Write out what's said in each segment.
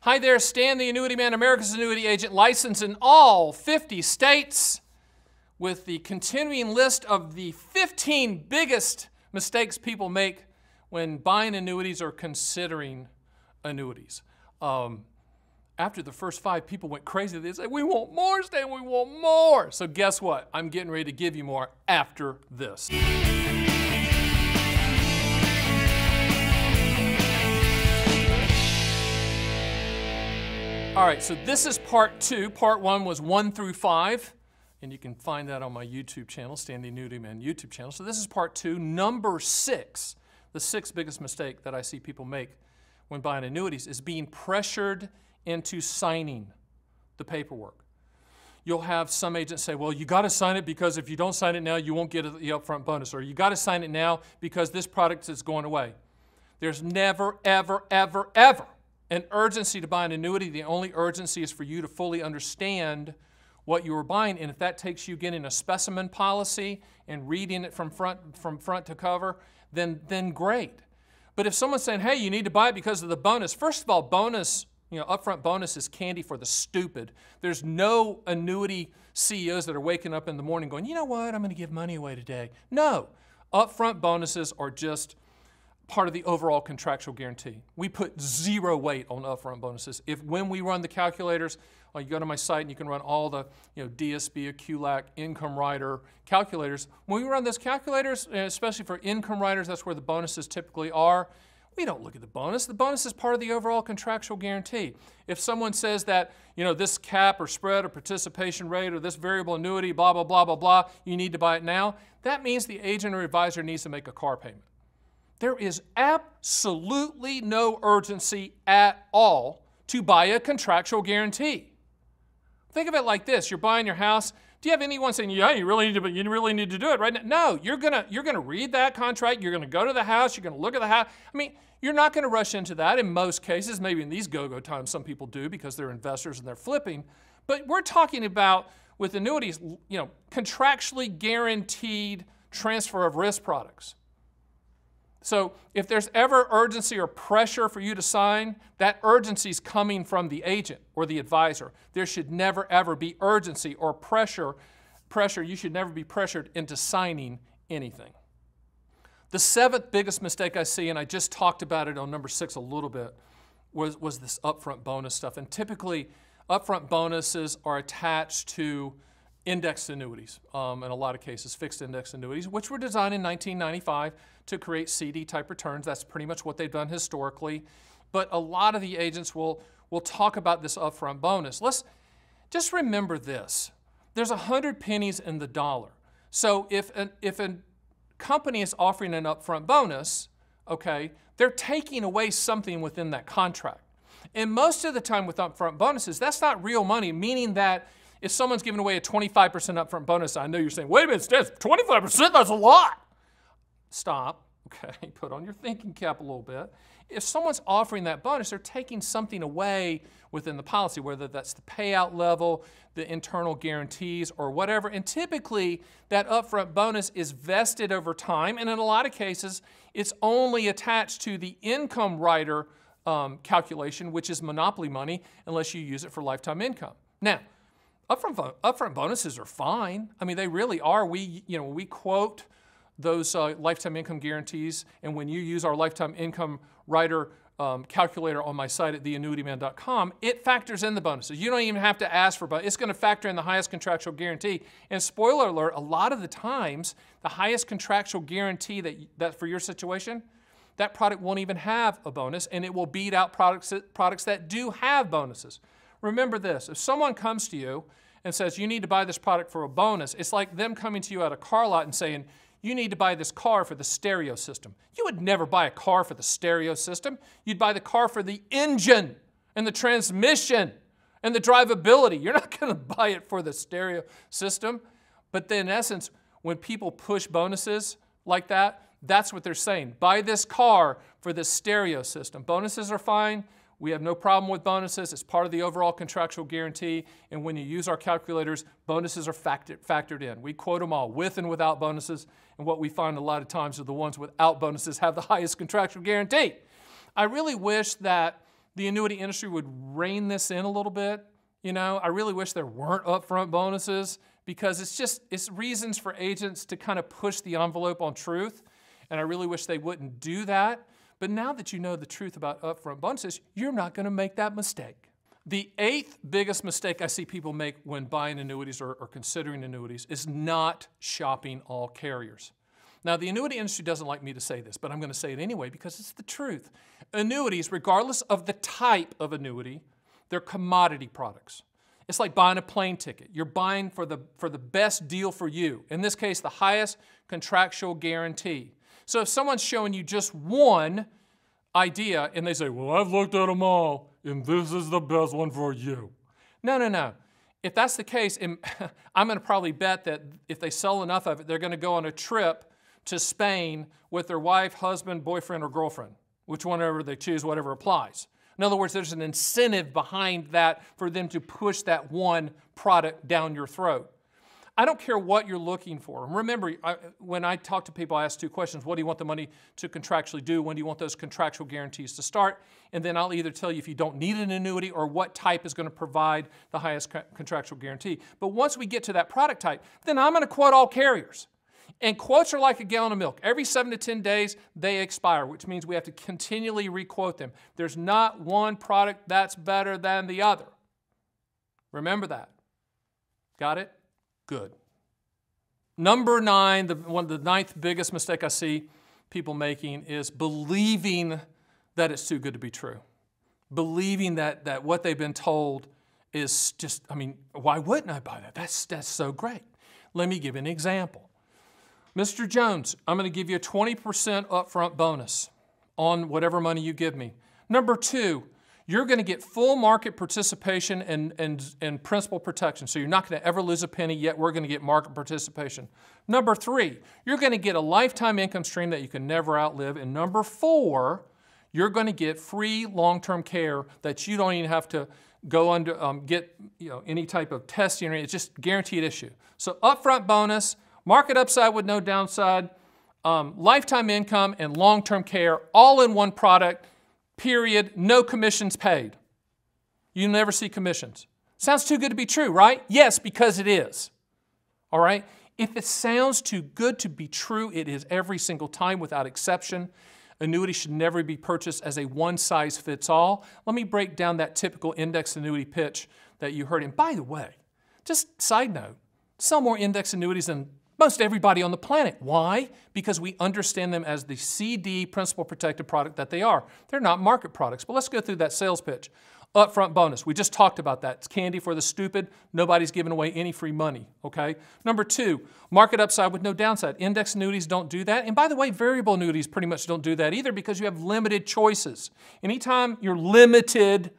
Hi there, Stan the Annuity Man, America's Annuity Agent, licensed in all 50 states, with the continuing list of the 15 biggest mistakes people make when buying annuities or considering annuities. After the first 5, people went crazy. They said, we want more, Stan, we want more. So guess what? I'm getting ready to give you more after this. All right, so this is part 2. Part 1 was 1 through 5, and you can find that on my YouTube channel, Stan the Annuity Man YouTube channel. So this is part 2, number 6. The 6th biggest mistake that I see people make when buying annuities is being pressured into signing the paperwork. You'll have some agents say, well, you got to sign it because if you don't sign it now, you won't get the upfront bonus, or you got to sign it now because this product is going away. There's never, ever, ever, ever an urgency to buy an annuity. The only urgency is for you to fully understand what you are buying, and if that takes you getting a specimen policy and reading it from front to cover, then great. But if someone's saying, hey, you need to buy it because of the bonus, first of all, bonus, upfront bonus is candy for the stupid. There's no annuity CEOs that are waking up in the morning going, you know what, I'm going to give money away today. No, upfront bonuses are just part of the overall contractual guarantee. We put 0 weight on upfront bonuses. When we run the calculators, you go to my site and you can run all the DSB, QLAC, income rider calculators. When we run those calculators, especially for income riders, that's where the bonuses typically are. We don't look at the bonus. The bonus is part of the overall contractual guarantee. If someone says that, this cap or spread or participation rate or this variable annuity, blah, blah, blah, blah, blah, you need to buy it now, that means the agent or advisor needs to make a car payment. There is absolutely no urgency at all to buy a contractual guarantee. Think of it like this. You're buying your house. Do you have anyone saying, yeah, you really need to do it right now? No, you're gonna read that contract. You're gonna go to the house. You're gonna look at the house. I mean, you're not gonna rush into that in most cases. Maybe in these go-go times, some people do because they're investors and they're flipping. But we're talking about, with annuities, contractually guaranteed transfer of risk products. So if there's ever urgency or pressure for you to sign, that urgency is coming from the agent or the advisor. There should never, ever be urgency or pressure. You should never be pressured into signing anything. The 7th biggest mistake I see, and I just talked about it on number 6 a little bit, was this upfront bonus stuff. And typically, upfront bonuses are attached to indexed annuities, in a lot of cases, fixed index annuities, which were designed in 1995 to create CD-type returns. That's pretty much what they've done historically. But a lot of the agents will talk about this upfront bonus. Let's just remember this. There's 100 pennies in the dollar. So if a company is offering an upfront bonus, okay, they're taking away something within that contract. And most of the time with upfront bonuses, that's not real money, meaning that if someone's giving away a 25% upfront bonus, I know you're saying, wait a minute, Stan, 25%, that's a lot. Stop, okay, put on your thinking cap a little bit. If someone's offering that bonus, they're taking something away within the policy, whether that's the payout level, the internal guarantees, or whatever. And typically, that upfront bonus is vested over time, and in a lot of cases, it's only attached to the income rider calculation, which is monopoly money, unless you use it for lifetime income. Now, upfront bonuses are fine. I mean, they really are. We quote those lifetime income guarantees, and when you use our lifetime income rider calculator on my site at theannuityman.com, it factors in the bonuses. You don't even have to ask for bonuses. It's going to factor in the highest contractual guarantee. And spoiler alert, a lot of the times, the highest contractual guarantee that for your situation, that product won't even have a bonus, and it will beat out products that do have bonuses. Remember this, if someone comes to you and says, you need to buy this product for a bonus, it's like them coming to you at a car lot and saying, you need to buy this car for the stereo system. You would never buy a car for the stereo system. You'd buy the car for the engine and the transmission and the drivability. You're not going to buy it for the stereo system. But then in essence, when people push bonuses like that, that's what they're saying. Buy this car for the stereo system. Bonuses are fine. We have no problem with bonuses. It's part of the overall contractual guarantee. And when you use our calculators, bonuses are factored in. We quote them all, with and without bonuses. And what we find a lot of times are the ones without bonuses have the highest contractual guarantee. I really wish that the annuity industry would rein this in a little bit. You know, I really wish there weren't upfront bonuses because it's reasons for agents to kind of push the envelope on truth. And I really wish they wouldn't do that. But now that you know the truth about upfront bonuses, you're not going to make that mistake. The 8th biggest mistake I see people make when buying annuities or considering annuities is not shopping all carriers. Now, the annuity industry doesn't like me to say this, but I'm going to say it anyway because it's the truth. Annuities, regardless of the type of annuity, they're commodity products. It's like buying a plane ticket. You're buying for the best deal for you. In this case, the highest contractual guarantee. So if someone's showing you just one idea and they say, well, I've looked at them all and this is the best one for you. No. If that's the case, I'm going to probably bet that if they sell enough of it, they're going to go on a trip to Spain with their wife, husband, boyfriend, or girlfriend, which whenever they choose, whatever applies. In other words, there's an incentive behind that for them to push that one product down your throat. I don't care what you're looking for. Remember, when I talk to people, I ask 2 questions. What do you want the money to contractually do? When do you want those contractual guarantees to start? And then I'll either tell you if you don't need an annuity or what type is going to provide the highest contractual guarantee. But once we get to that product type, then I'm going to quote all carriers. And quotes are like a gallon of milk. Every 7 to 10 days, they expire, which means we have to continually requote them. There's not one product that's better than the other. Remember that. Got it? Good. Number 9, the 9th biggest mistake I see people making is believing that it's too good to be true. Believing that what they've been told is just, why wouldn't I buy that? That's so great. Let me give you an example. Mr. Jones, I'm going to give you a 20% upfront bonus on whatever money you give me. Number 2, you're going to get full market participation and principal protection. So you're not going to ever lose a penny, yet we're going to get market participation. Number 3, you're going to get a lifetime income stream that you can never outlive. And number 4, you're going to get free long-term care that you don't even have to go under, get any type of testing or anything. It's just guaranteed issue. So upfront bonus, market upside with no downside, lifetime income, and long-term care all in one product. Period, no commissions paid. You never see commissions. Sounds too good to be true, right? Yes, because it is. All right? If it sounds too good to be true, it is every single time without exception. Annuity should never be purchased as a one-size-fits-all. Let me break down that typical index annuity pitch that you heard. And by the way, just side note, sell more index annuities than most everybody on the planet. Why? Because we understand them as the CD, principal protected product that they are. They're not market products. But let's go through that sales pitch. Upfront bonus. We just talked about that. It's candy for the stupid. Nobody's giving away any free money. Okay? Number 2, market upside with no downside. Index annuities don't do that. And by the way, variable annuities pretty much don't do that either because you have limited choices. Anytime you're limited,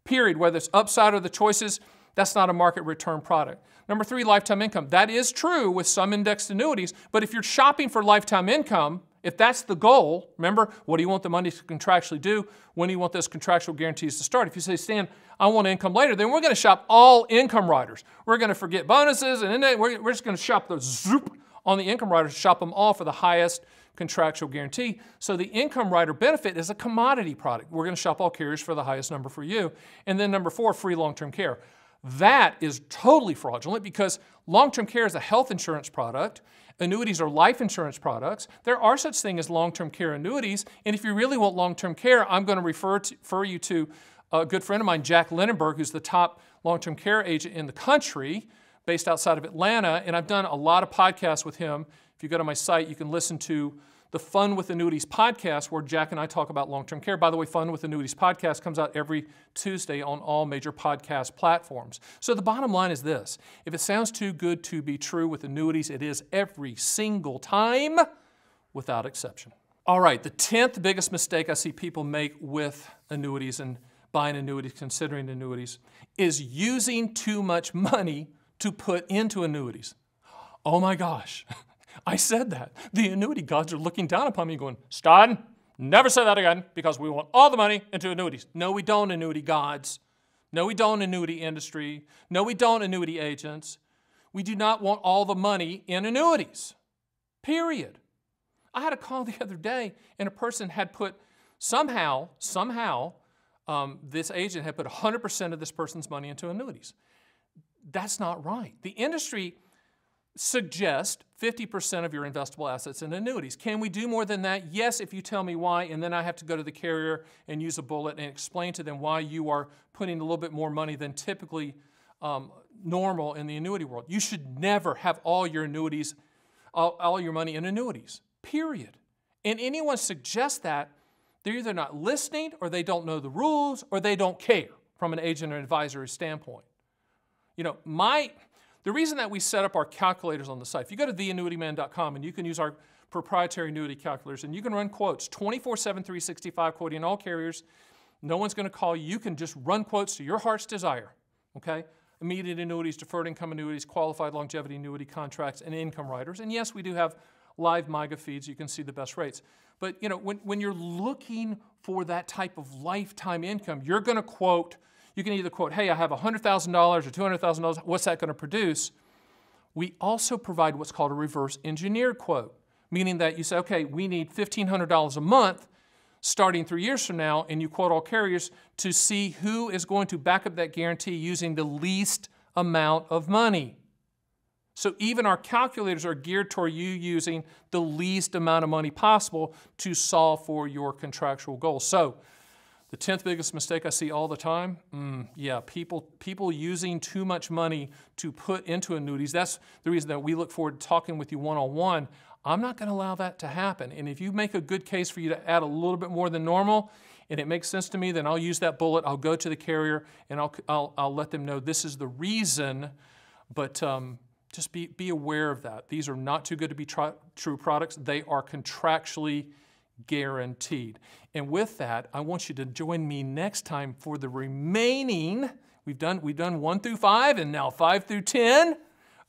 period, whether it's upside or the choices, that's not a market return product. Number 3, lifetime income. That is true with some indexed annuities, but if you're shopping for lifetime income, if that's the goal, remember, what do you want the money to contractually do? When do you want those contractual guarantees to start? If you say, Stan, I want income later, then we're going to shop all income riders. We're going to forget bonuses, and then we're just going to shop those zoop on the income riders, shop them all for the highest contractual guarantee. So the income rider benefit is a commodity product. We're going to shop all carriers for the highest number for you. And then number 4, free long-term care. That is totally fraudulent because long-term care is a health insurance product. Annuities are life insurance products. There are such things as long-term care annuities. And if you really want long-term care, I'm going to refer you to a good friend of mine, Jack Lindenberg, who's the top long-term care agent in the country based outside of Atlanta. And I've done a lot of podcasts with him. If you go to my site, you can listen to the Fun with Annuities podcast where Jack and I talk about long-term care. By the way, Fun with Annuities podcast comes out every Tuesday on all major podcast platforms. So the bottom line is this. If it sounds too good to be true with annuities, it is every single time without exception. All right, the 10th biggest mistake I see people make with annuities and buying annuities, considering annuities, is using too much money to put into annuities. Oh my gosh. I said that. The annuity gods are looking down upon me going, Stan, never say that again because we want all the money into annuities. No, we don't, annuity gods. No, we don't, annuity industry. No, we don't, annuity agents. We do not want all the money in annuities, period. I had a call the other day and a person had put somehow, this agent had put 100% of this person's money into annuities. That's not right. The industry suggests 50% of your investable assets in annuities. Can we do more than that? Yes, if you tell me why, and then I have to go to the carrier and use a bullet and explain to them why you are putting a little bit more money than typically normal in the annuity world. You should never have all your annuities, all your money in annuities, period. And anyone suggests that, they're either not listening, or they don't know the rules, or they don't care from an agent or advisory standpoint. You know, the reason that we set up our calculators on the site, if you go to theannuityman.com and you can use our proprietary annuity calculators and you can run quotes 24/7, 365, quoting all carriers. No one's going to call you. You can just run quotes to your heart's desire, okay? Immediate annuities, deferred income annuities, qualified longevity annuity contracts, and income riders. And yes, we do have live MIGA feeds. You can see the best rates. But you know, when you're looking for that type of lifetime income, you're going to quote, you can either quote, hey, I have $100,000 or $200,000. What's that going to produce? We also provide what's called a reverse engineered quote, meaning that you say, okay, we need $1,500 a month starting 3 years from now, and you quote all carriers to see who is going to back up that guarantee using the least amount of money. So even our calculators are geared toward you using the least amount of money possible to solve for your contractual goals. So the 10th biggest mistake I see all the time, yeah, people using too much money to put into annuities. That's the reason that we look forward to talking with you one-on-one. I'm not going to allow that to happen. And if you make a good case for you to add a little bit more than normal, and it makes sense to me, then I'll use that bullet. I'll go to the carrier, and I'll let them know this is the reason. But just be aware of that. These are not too good to be true products. They are contractually guaranteed. And with that, I want you to join me next time for the remaining, we've done 1 through 5 and now 5 through 10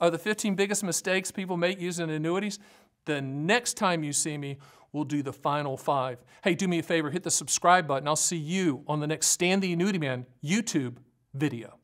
are the 15 biggest mistakes people make using annuities. The next time you see me, we'll do the final 5. Hey, do me a favor, hit the subscribe button. I'll see you on the next Stan the Annuity Man YouTube video.